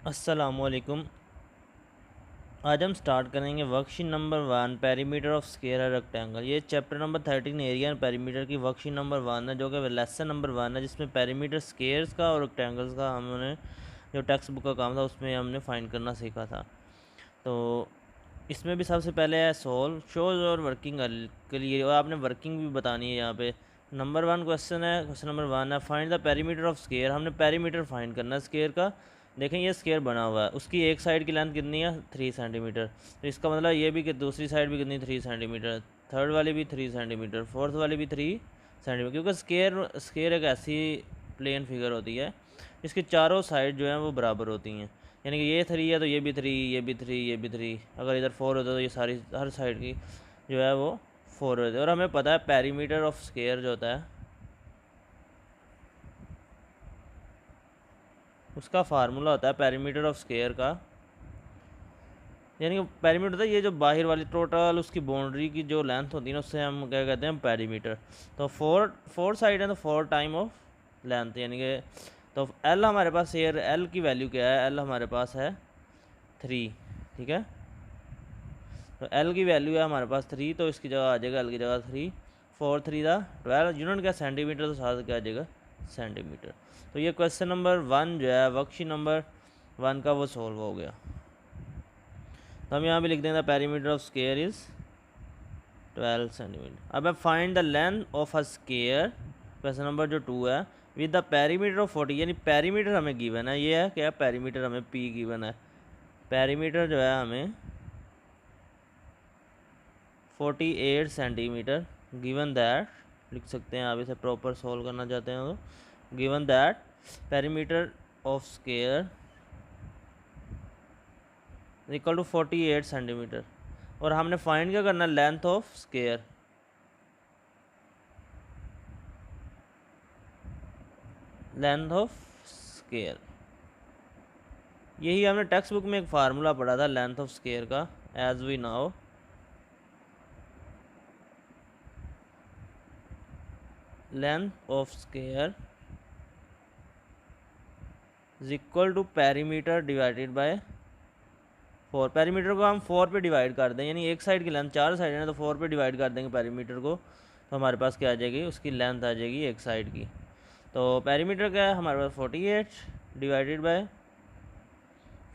अस्सलामुअलैकुम। आज हम स्टार्ट करेंगे worksheet number 1 perimeter of square है रेक्टेंगल। ये chapter number 13 area and perimeter की वर्कशीट नंबर 1 है, जो कि लेसन नंबर 1 है, जिसमें पेरीमीटर स्क्वायर्स का और रेक्टेंगल्स का हमने जो टेक्स्ट बुक का काम था उसमें हमने फाइंड करना सीखा था। तो इसमें भी सबसे पहले है सोल्व, शोज और वर्किंग के लिए, और आपने वर्किंग भी बतानी है। यहाँ पे नंबर 1 क्वेश्चन है, क्वेश्चन नंबर 1 है find the perimeter of square. हमने पेरीमीटर फाइंड करना है स्क्वायर का। देखें ये स्क्वायर बना हुआ है, उसकी एक साइड की लेंथ कितनी है 3 सेंटीमीटर। तो इसका मतलब ये भी कि दूसरी साइड भी कितनी 3 सेंटीमीटर, थर्ड वाली भी 3 सेंटीमीटर, फोर्थ वाली भी 3 सेंटीमीटर। क्योंकि स्क्वायर एक ऐसी प्लेन फिगर होती है इसकी चारों साइड जो है वो बराबर होती हैं। यानी कि ये 3 है तो ये भी 3, ये भी 3, ये भी 3। अगर इधर 4 होता तो ये सारी हर साइड की जो है वो 4 होती है। और हमें पता है पेरीमीटर ऑफ स्क्वायर जो होता है उसका फार्मूला होता है पेरीमीटर ऑफ स्क्वायर का, यानी कि पेरीमीटर होता है ये जो बाहर वाली टोटल उसकी बाउंड्री की जो लेंथ होती है ना, उससे हम क्या कहते हैं पेरीमीटर। तो फोर साइड है तो 4 टाइम ऑफ लेंथ, यानी कि तो एल हमारे पास एयर एल की वैल्यू क्या है, एल हमारे पास है 3। ठीक है, तो एल की वैल्यू है हमारे पास 3, तो इसकी जगह आ जाएगा एल की जगह 3। 4 3 था 12 यूनिट क्या सेंटीमीटर, तो साथ क्या आ जाएगा सेंटीमीटर। तो ये क्वेश्चन नंबर 1 जो है वर्कशीट नंबर 1 का वो सॉल्व हो गया। तो हम यहाँ पे लिख देंगे perimeter of square is 12 centimetre. अब find the length of a square, question number जो 2 है, विद द पेरीमीटर ऑफ 40। यानी पेरीमीटर हमें गिवन है, ये है क्या पेरीमीटर हमें पी गिवन है। पेरीमीटर जो है हमें 48 सेंटीमीटर गिवन दैट, लिख सकते हैं आप इसे प्रॉपर सॉल्व करना चाहते हैं तो given that perimeter of square equal to 48 centimetre. और हमने फाइंड क्या करना है, length of square. Length of square यही हमने टेक्स्ट बुक में एक फार्मूला पढ़ा था लेंथ ऑफ स्क्वायर का, as we know length of square is equal to perimeter divided by 4। Perimeter को हम 4 पे डिवाइड कर दें, यानी एक साइड की लेंथ 4 साइड है तो 4 पे डिवाइड कर देंगे पेरीमीटर को, तो हमारे पास क्या आ जाएगी, उसकी लेंथ आ जाएगी एक साइड की। तो पेरीमीटर क्या है हमारे पास 48 डिवाइडेड बाय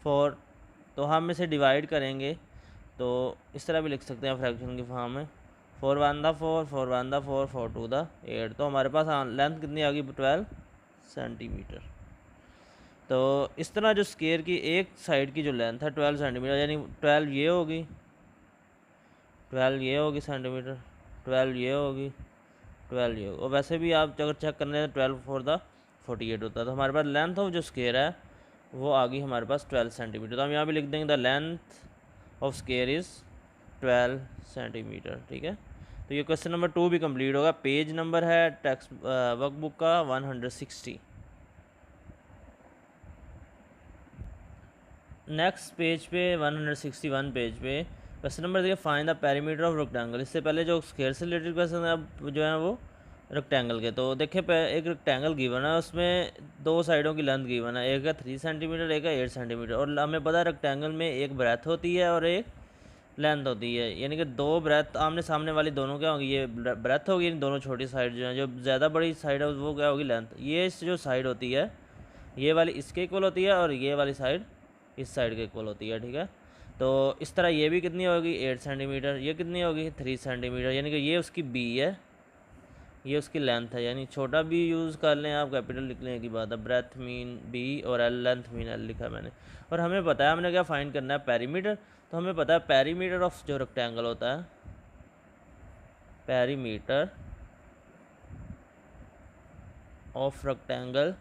4। तो हम इसे डिवाइड करेंगे तो इस तरह भी लिख सकते हैं फ्रैक्शन की फॉर्म में, 4 1 दा 4, 4 1 दा 4, 4 2 दा 8। तो हमारे पास लेंथ कितनी आ गई 12 सेंटीमीटर। तो इस तरह जो स्क्वायर की एक साइड की जो लेंथ है 12 सेंटीमीटर, यानी 12 ये होगी, 12 ये होगी सेंटीमीटर, 12 ये होगी, 12 ये होगी। और वैसे भी आप अगर चेक करने हैं 12 4 दा 48 होता है। तो हमारे पास लेंथ ऑफ जो स्क्वायर है वो आ गई हमारे पास 12 सेंटीमीटर। तो हम यहाँ पे लिख देंगे the length of square is 12 centimetre. ठीक है, तो ये क्वेश्चन नंबर 2 भी कंप्लीट होगा। पेज नंबर है टेक्स्ट वर्कबुक का 160। नेक्स्ट पेज पे 161 पेज पे क्वेश्चन नंबर देखिए find the perimeter of rectangle. इससे पहले जो स्क्वायर से रिलेटेड क्वेश्चन है अब जो है वो रेक्टेंगल के। तो देखिए एक रेक्टेंगल गिवन है, उसमें दो साइडों की लेंथ गिवन है, एक है 3 सेंटीमीटर, एक है 8 सेंटीमीटर। और हमें पता है रेक्टेंगल में एक ब्रेथ होती है और एक लेंथ होती है, यानी कि दो ब्रेथ आमने सामने वाली दोनों क्या होगी, ये ब्रेथ होगी, दोनों छोटी साइड जो है, जो ज़्यादा बड़ी साइड है वो क्या होगी लेंथ। ये जो साइड होती है ये वाली इसके इक्वल होती है और ये वाली साइड इस साइड के इक्वल होती है। ठीक है, तो इस तरह ये भी कितनी होगी 8 सेंटीमीटर, ये कितनी होगी 3 सेंटीमीटर, यानी कि ये उसकी बी है, ये उसकी लेंथ है। यानी छोटा बी यूज़ कर लें आप, कैपिटल लिखने की बात है। ब्रेथ मीन बी और एल लेंथ मीन एल लिखा मैंने। और हमें पता है हमने क्या फाइंड करना है पेरीमीटर। तो हमें पता है पेरीमीटर ऑफ जो रेक्टेंगल होता है, पेरीमीटर ऑफ रेक्टेंगल,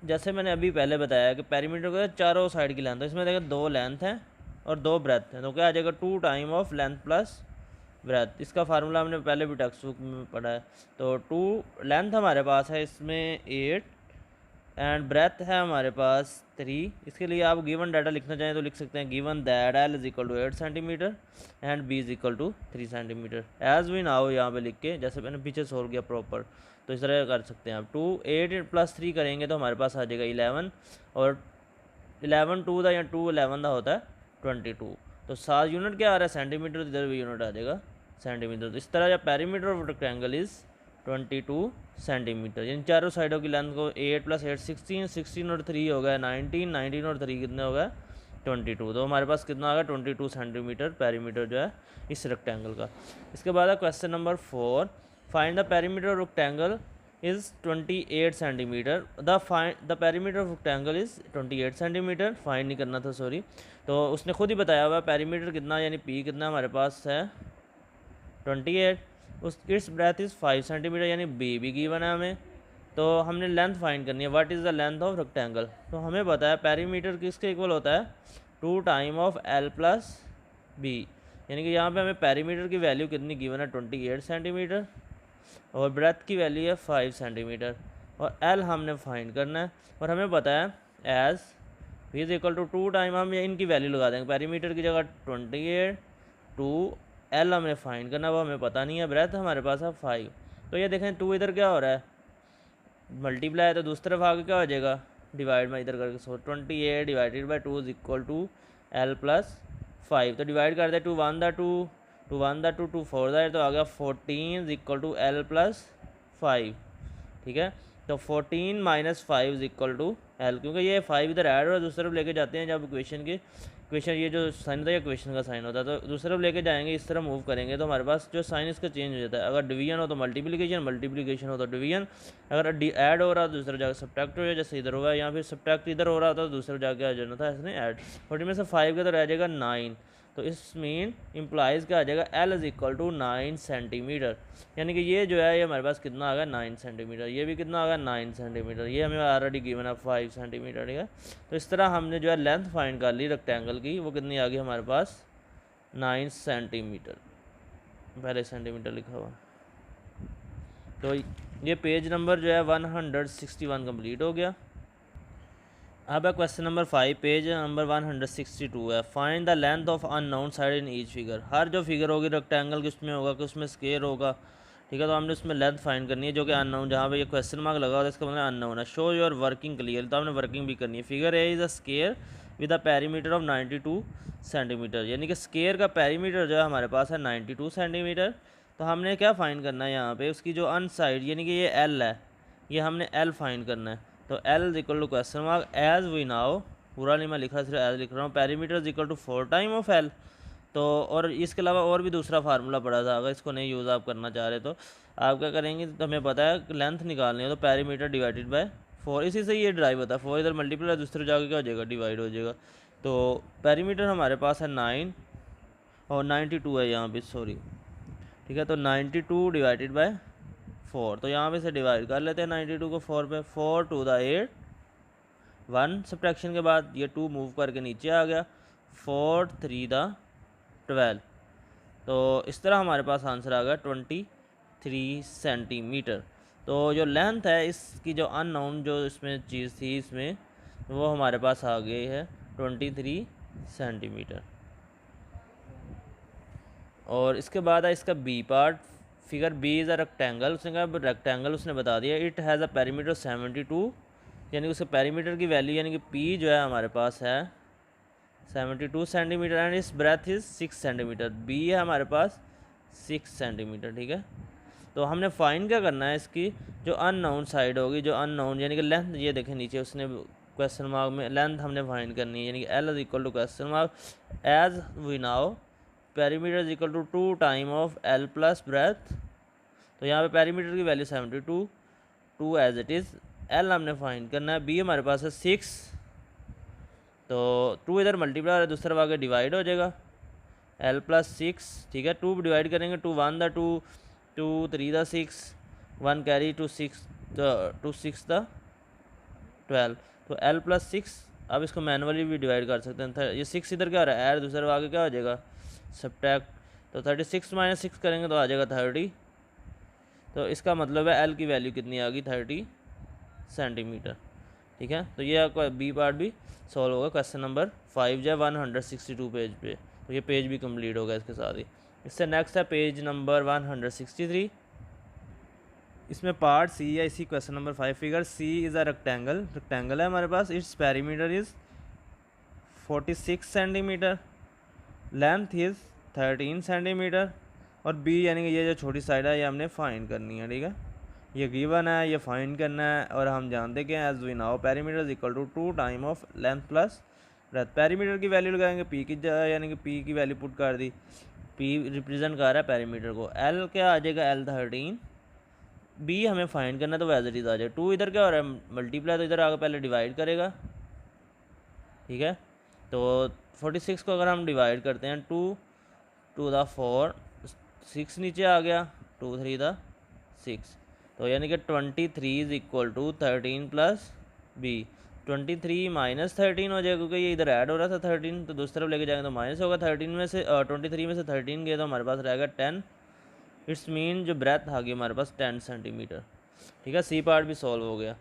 जैसे मैंने अभी पहले बताया कि पेरीमीटर को चारों साइड की लेंथ है, इसमें देखो 2 लेंथ है और 2 ब्रेथ है, तो क्या आ जाएगा 2 time of length plus breath. इसका फार्मूला हमने पहले भी टेक्स्ट बुक में पढ़ा है। तो 2 लेंथ हमारे पास है इसमें 8 एंड ब्रेथ है हमारे पास 3। इसके लिए आप गिवन डाटा लिखना चाहें तो लिख सकते हैं given that L is equal to 8 centimetre and B is equal to 3 centimetre. As we know यहाँ पे लिख के, जैसे मैंने पीछे सोल्व किया प्रॉपर, तो इस तरह कर सकते हैं आप। 2 8 + 3 करेंगे तो हमारे पास आ जाएगा 11, और 11 2 का या 2 11 का होता है 22। तो 7 यूनिट क्या आ रहा है सेंटीमीटर, इधर भी यूनिट आ जाएगा सेंटीमीटर। तो इस तरह जब perimeter of rectangle is 22 centimetre, यानी चारों साइडों की लेंथ को 8 + 8 16, 16 और 3 हो गया 19, 19 और 3 कितने हो गया 22। तो हमारे पास कितना आ गया 22 सेंटीमीटर पेरीमीटर जो है इस रेक्टेंगल का। इसके बाद है question number 4, find the perimeter of rectangle is 28 centimetre. The perimeter of rectangle is 28 centimetre. Find नहीं करना था, सॉरी। तो उसने खुद ही बताया हुआ पेरीमीटर कितना, यानी पी कितना हमारे पास है 28, उस इट्स ब्रेथ इज़ 5 सेंटीमीटर, यानी बी भी गिवन है हमें। तो हमने लेंथ फाइंड करनी है, what is the length of rectangle. तो हमें पता है पेरीमीटर किसके इक्वल होता है 2 टाइम ऑफ L + B, यानी कि यहाँ पे हमें पेरीमीटर की वैल्यू कितनी गिवन है 28 सेंटीमीटर, और ब्रेथ की वैल्यू है 5 सेंटीमीटर, और L हमने फाइंड करना है। और हमें पता है as V is equal to 2 time, हम इनकी वैल्यू लगा देंगे, पेरीमीटर की जगह 28, 2 L हमने फाइंड करना, वो हमें पता नहीं है, ब्रेथ हमारे पास है 5। तो ये देखें 2 इधर क्या हो रहा है मल्टीप्लाई, तो दूसरी तरफ आगे क्या हो जाएगा डिवाइड में इधर करके। So 28 divided by 2 is equal to L + 5। तो डिवाइड कर दे 2 1 दा 2, 2 1 दा 2, 2 4 दा, तो आ गया 14 इज इक्वल टू L + 5। ठीक है, तो 14 - 5 इज इक्वल टू L, क्योंकि ये 5 इधर ऐड और दूसरी तरफ लेके जाते हैं जब इक्वेशन ये जो साइन होता है इक्वेशन का साइन होता है, तो दूसरी तरफ लेके जाएंगे, इस तरह मूव करेंगे तो हमारे पास जो साइन इसका चेंज हो जाता है। अगर डिवीजन हो तो मल्टीप्लिकेशन, मल्टीप्लिकेशन हो तो डिवीजन, अगर ऐड हो रहा तो दूसरी जगह सब्ट्रैक्ट हो जाए, जैसे इधर होगा, या फिर सब्ट्रैक्ट इधर हो रहा था तो दूसरी जगह आ जाना था इसने ऐड। 14 में से 5 का तो रह जाएगा 9, तो इस मीन इम्प्लाइज क्या आ जाएगा L is equal to 9 centimetre, यानी कि ये जो है ये हमारे पास कितना आ गया 9 सेंटीमीटर, ये भी कितना आ गया 9 सेंटीमीटर, ये हमें ऑलरेडी गिवन है 5 सेंटीमीटर। ठीक है, तो इस तरह हमने जो है लेंथ फाइंड कर ली रेक्टेंगल की, वो कितनी आ गई हमारे पास 9 सेंटीमीटर, पहले सेंटीमीटर लिखा हुआ। तो ये पेज नंबर जो है 161 कंप्लीट हो गया। अब है क्वेश्चन नंबर 5, पेज नंबर 162 है। Find the length of unknown side in each figure. हर जो फिगर होगी रेक्टेंगल की उसमें होगा कि उसमें स्क्वायर होगा। ठीक है, तो हमने उसमें लेंथ फाइंड करनी है जो कि अननोन, जहाँ पे ये क्वेश्चन मार्क लगा होता है इसका मतलब अननोन है। शो योर वर्किंग क्लियर, तो हमने वर्किंग भी करनी है। Figure A is a square with a perimeter of 92 centimetre, यानी कि स्क्वायर का पेरीमीटर जो है हमारे पास है 92 सेंटीमीटर। तो हमने क्या फाइंड करना है यहाँ पे, उसकी जो अन साइड यानी कि ये L है, ये हमने L फाइंड करना है। तो L is equal to question mark as we know, पूरा नहीं मैं लिख रहा, सिर्फ एज लिख रहा हूँ। Perimeter is equal to 4 time of L। तो और इसके अलावा और भी दूसरा फार्मूला पड़ा था, अगर इसको नहीं यूज़ आप करना चाह रहे तो आप क्या करेंगे, तो हमें पता है लेंथ निकालनी है तो पेरीमीटर डिवाइडेड बाय 4, इसी से ये ड्राइव होता है। 4 इधर मल्टीप्लाई दूसरे जाके क्या हो जाएगा डिवाइड हो जाएगा। तो पेरीमीटर हमारे पास है 9 और 92 है यहाँ पे, सॉरी। ठीक है, तो 92 डिवाइडेड बाय 4, तो यहाँ पे से डिवाइड कर लेते हैं 92 को 4 पे। 4 2 दा 8, 1 सब्ट्रैक्शन के बाद ये 2 मूव करके नीचे आ गया, 4 3 दा 12। तो इस तरह हमारे पास आंसर आ गया 23 सेंटीमीटर। तो जो लेंथ है इसकी, जो अननोन जो इसमें चीज़ थी इसमें, वो हमारे पास आ गई है 23 सेंटीमीटर। और इसके बाद है इसका B part. Figure B is a rectangle, उसने कहा रेक्टेंगल उसने बता दिया। इट हैज़ अ पेरीमीटर 72, यानी उसके पेरीमीटर की वैल्यू यानी कि पी जो है हमारे पास है 72 सेंटीमीटर, एंड इस ब्रेथ इज़ 6 सेंटीमीटर। बी है हमारे पास 6 सेंटीमीटर। ठीक है, तो हमने फाइंड क्या करना है, इसकी जो अननोन साइड होगी, जो अननोन यानी कि लेंथ, ये देखें नीचे उसने क्वेश्चन मार्क में लेंथ हमने फाइंड करनी है, यानी कि L is equal to question mark as we know perimeter is equal to 2 time of L plus breadth. तो यहाँ पे पेरीमीटर की value 72, 2 as it is. L हमने फाइंड करना है, B हमारे पास है 6, तो 2 इधर मल्टीप्लाई और दूसरा आगे डिवाइड हो जाएगा, L + 6। ठीक है, 2 डिवाइड करेंगे, 2 1 दा 2, 2 3 दा 6, 1 कैरी, 2 6 दा 12। तो L + 6, अब इसको मैनुअली भी डिवाइड कर सकते हैं। ये 6 इधर क्या हो रहा है ऐड, दूसरे आगे क्या हो जाएगा सब्ट्रैक्ट। तो 36 - 6 करेंगे तो आ जाएगा 30। तो इसका मतलब है L की वैल्यू कितनी आ गई 30 सेंटीमीटर। ठीक है, तो ये आपका बी पार्ट भी सॉल्व होगा। क्वेश्चन नंबर 5 जो है 162 पेज पे, तो ये पेज भी कंप्लीट होगा इसके साथ ही। इससे नेक्स्ट है पेज नंबर 163। इसमें पार्ट सी है, इसी question number 5 figure C is a rectangle है हमारे पास, its perimeter is 46 centimetre, length is 13 centimetre, और बी यानी कि ये जो छोटी साइड है ये हमने फाइंड करनी है, ठीक है। ये गिवन है, ये फाइंड करना है, और हम जानते कि as we know perimeter is equal to 2 time of length plus breadth. Perimeter की वैल्यू लगाएंगे पी की जगह, यानी कि पी की वैल्यू पुट कर दी, पी रिप्रेजेंट कर रहा है पेरीमीटर को। एल क्या आ जाएगा, एल 13, बी हमें फाइंड करना है तो एज इट इज़ आ जाएगा। 2 इधर क्या हो रहा है, मल्टीप्लाई, तो इधर आगे पहले डिवाइड करेगा, ठीक है। तो 46 को अगर हम डिवाइड करते हैं, 2 टू द 4, 6 नीचे आ गया, 2 3 द 6, तो यानी कि 23 is equal to 13 plus B. 23 minus 13 हो जाएगा, क्योंकि ये इधर ऐड हो रहा था 13, तो दूसरी तरफ लेके जाएंगे तो माइनस होगा। 13 में से 23 में से 13 गए तो हमारे पास रहेगा 10। इट्स मीन जो ब्रेथ आ गई हमारे पास 10 सेंटीमीटर, ठीक है। सी पार्ट भी सॉल्व हो गया।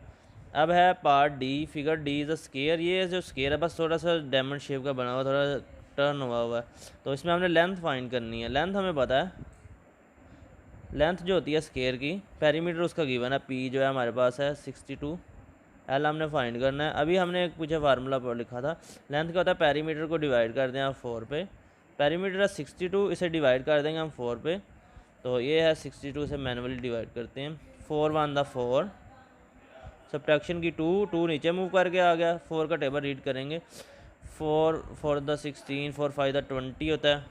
अब है part D, figure D is a square. ये जो स्केयर है बस थोड़ा सा डायमंड शेप का बना हुआ, थोड़ा टर्न हुआ है, तो इसमें हमने लेंथ फाइंड करनी है। लेंथ हमें पता है, लेंथ जो होती है स्केयर की, पेरीमीटर उसका गिवन है, पी जो है हमारे पास है 62, एल हमने फाइंड करना है। अभी हमने एक पीछे फार्मूला पर लिखा था, लेंथ क्या होता है, पेरीमीटर को डिवाइड कर दें आप 4 पे, पेरीमीटर है 62, इसे डिवाइड कर देंगे हम 4 पे, तो ये है 62 से मैनुअली डिवाइड करते हैं। 4 1 द 4, सब्ट्रैक्शन की 2 नीचे मूव करके आ गया, 4 का टेबल रीड करेंगे, 4 4 द 16, 4 5 द 20 होता है,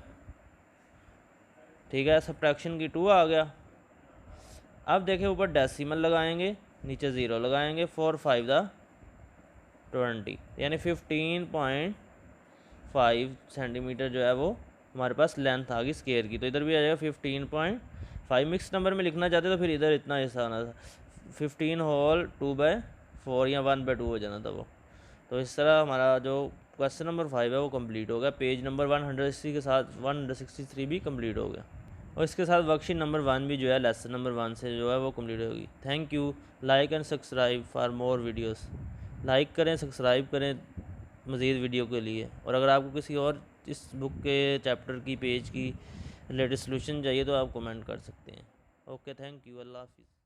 ठीक है। सब्ट्रैक्शन की 2 आ गया। अब देखें ऊपर डेसिमल लगाएंगे, नीचे 0 लगाएंगे, 4 5 द 20, यानी 15.5 सेंटीमीटर जो है वो हमारे पास लेंथ आ गई स्केयर की। तो इधर भी आ जाएगा 15.5, मिक्स नंबर में लिखना चाहते तो फिर इधर इतना हिस्सा आना था, 15 होल 2/4 या 1/2 हो जाना था वो। तो इस तरह हमारा जो क्वेश्चन नंबर 5 है वो कंप्लीट हो गया। पेज नंबर 160 के साथ 163 भी कंप्लीट हो गया, और इसके साथ वर्कशीट नंबर 1 भी जो है लेसन नंबर 1 से जो है वो कंप्लीट होगी। Thank you. Like and subscribe for more videos. Like करें, सब्सक्राइब करें मज़ीद वीडियो के लिए, और अगर आपको किसी और इस बुक के चैप्टर की पेज की रिलेटेड सोल्यूशन चाहिए तो आप कमेंट कर सकते हैं। ओके, थैंक यू, अल्लाह हाफिज़।